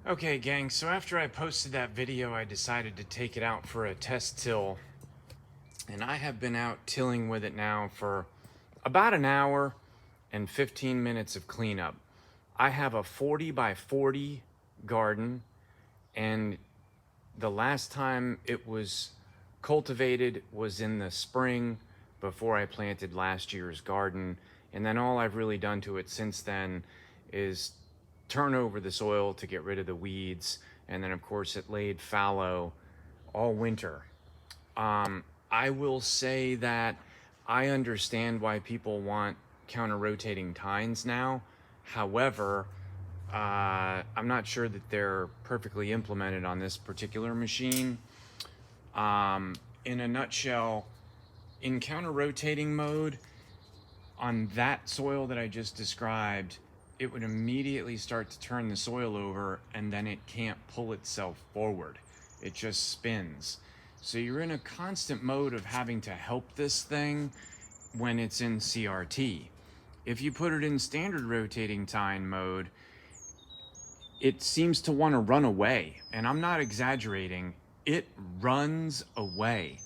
Okay, gang, so after I posted that video, I decided to take it out for a test till, and I have been out tilling with it now for about an hour and 15 minutes of cleanup. I have a 40 by 40 garden, and the last time it was cultivated was in the spring before I planted last year's garden. And then all I've really done to it since then is turn over the soil to get rid of the weeds. And then, of course, it laid fallow all winter. I will say that I understand why people want counter rotating tines now. However, I'm not sure that they're perfectly implemented on this particular machine. In a nutshell, in counter rotating mode, on that soil that I just described, it would immediately start to turn the soil over and then it can't pull itself forward. It just spins. So you're in a constant mode of having to help this thing when it's in CRT. If you put it in standard rotating tine mode, it seems to want to run away. And I'm not exaggerating. It runs away.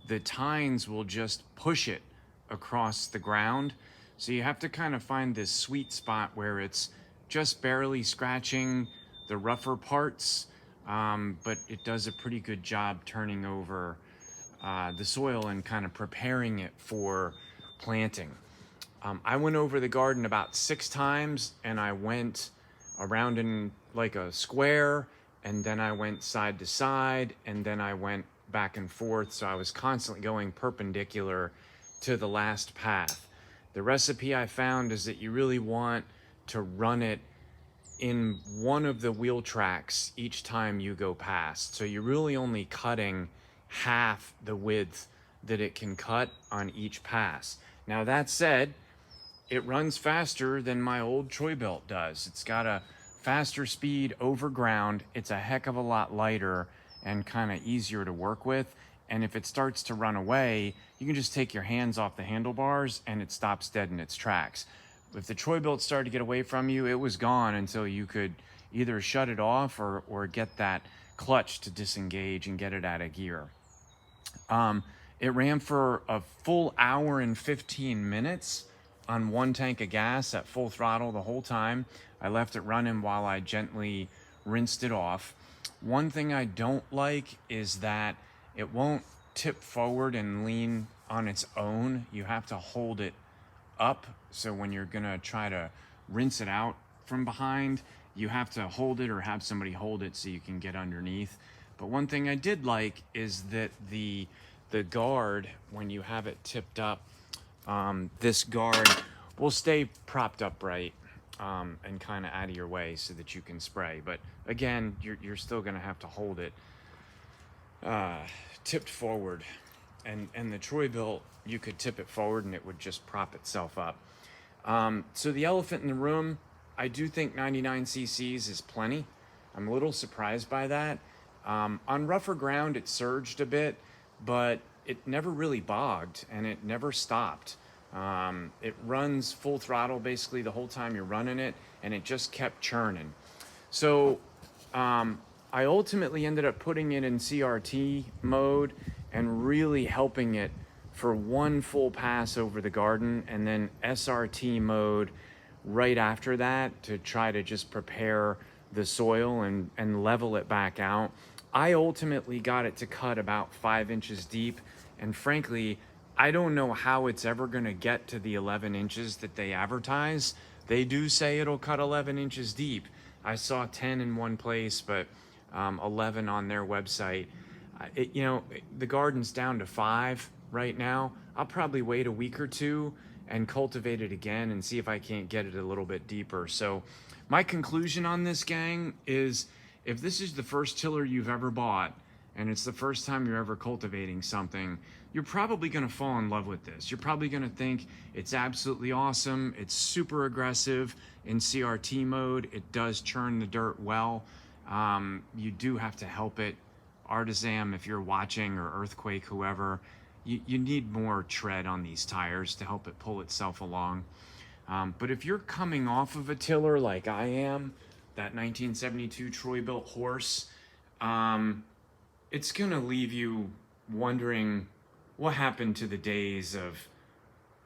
The tines will just push it across the ground. So you have to kind of find this sweet spot where it's just barely scratching the rougher parts, but it does a pretty good job turning over the soil and kind of preparing it for planting. I went over the garden about 6 times, and I went around in like a square, and then I went side to side, and then I went back and forth. So I was constantly going perpendicular to the last path. The recipe I found is that you really want to run it in one of the wheel tracks each time you go past. So you're really only cutting half the width that it can cut on each pass. Now that said, it runs faster than my old Troy-Bilt does. It's got a faster speed over ground. It's a heck of a lot lighter and kind of easier to work with. And if it starts to run away, you can just take your hands off the handlebars and it stops dead in its tracks. If the Troy-Bilt started to get away from you, it was gone until you could either shut it off or get that clutch to disengage and get it out of gear. It ran for a full hour and 15 minutes on 1 tank of gas at full throttle the whole time. I left it running while I gently rinsed it off. One thing I don't like is that it won't tip forward and lean on its own. You have to hold it up. So when you're gonna try to rinse it out from behind, you have to hold it or have somebody hold it so you can get underneath. But one thing I did like is that the guard, when you have it tipped up, this guard will stay propped upright and kind of out of your way so that you can spray. But again, you're still gonna have to hold it tipped forward. And the Troy-Bilt, you could tip it forward and it would just prop itself up. So the elephant in the room, I do think 99 cc's is plenty. I'm a little surprised by that. On rougher ground, it surged a bit, but it never really bogged and it never stopped. It runs full throttle basically the whole time you're running it, and it just kept churning. So I ultimately ended up putting it in CRT mode and really helping it for one full pass over the garden, and then SRT mode right after that to try to just prepare the soil and level it back out. I ultimately got it to cut about 5 inches deep, and frankly, I don't know how it's ever going to get to the 11 inches that they advertise. They do say it'll cut 11 inches deep. I saw 10 in one place, but 11 on their website. The garden's down to 5 right now. I'll probably wait a week or two and cultivate it again and see if I can't get it a little bit deeper. So my conclusion on this, gang, is if this is the first tiller you've ever bought and it's the first time you're ever cultivating something, you're probably going to fall in love with this. You're probably going to think it's absolutely awesome. It's super aggressive in CRT mode. It does churn the dirt well. You do have to help it. Artisan, if you're watching, or Earthquake, whoever, you need more tread on these tires to help it pull itself along. But if you're coming off of a tiller like I am, that 1972 Troy-Bilt horse, it's gonna leave you wondering what happened to the days of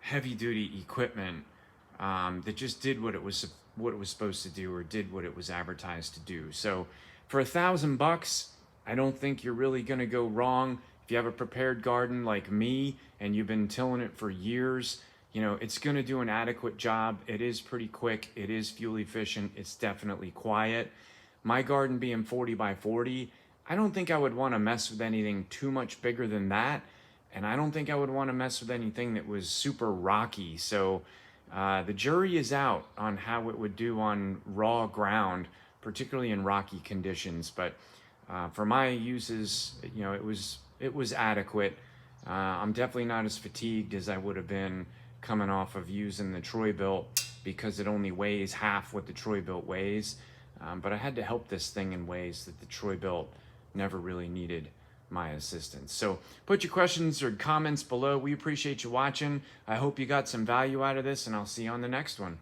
heavy-duty equipment that just did what it was supposed to do, or did what it was advertised to do. So for $1,000, I don't think you're really gonna go wrong. If you have a prepared garden like me and you've been tilling it for years, you know, it's gonna do an adequate job. It is pretty quick, it is fuel efficient, it's definitely quiet. My garden being 40 by 40, I don't think I would want to mess with anything too much bigger than that. And I don't think I would want to mess with anything that was super rocky. So the jury is out on how it would do on raw ground, particularly in rocky conditions. But for my uses, you know, it was adequate. I'm definitely not as fatigued as I would have been coming off of using the Troy-Bilt, because it only weighs half what the Troy-Bilt weighs. But I had to help this thing in ways that the Troy-Bilt never really needed my assistance. So put your questions or comments below. We appreciate you watching. I hope you got some value out of this, and I'll see you on the next one.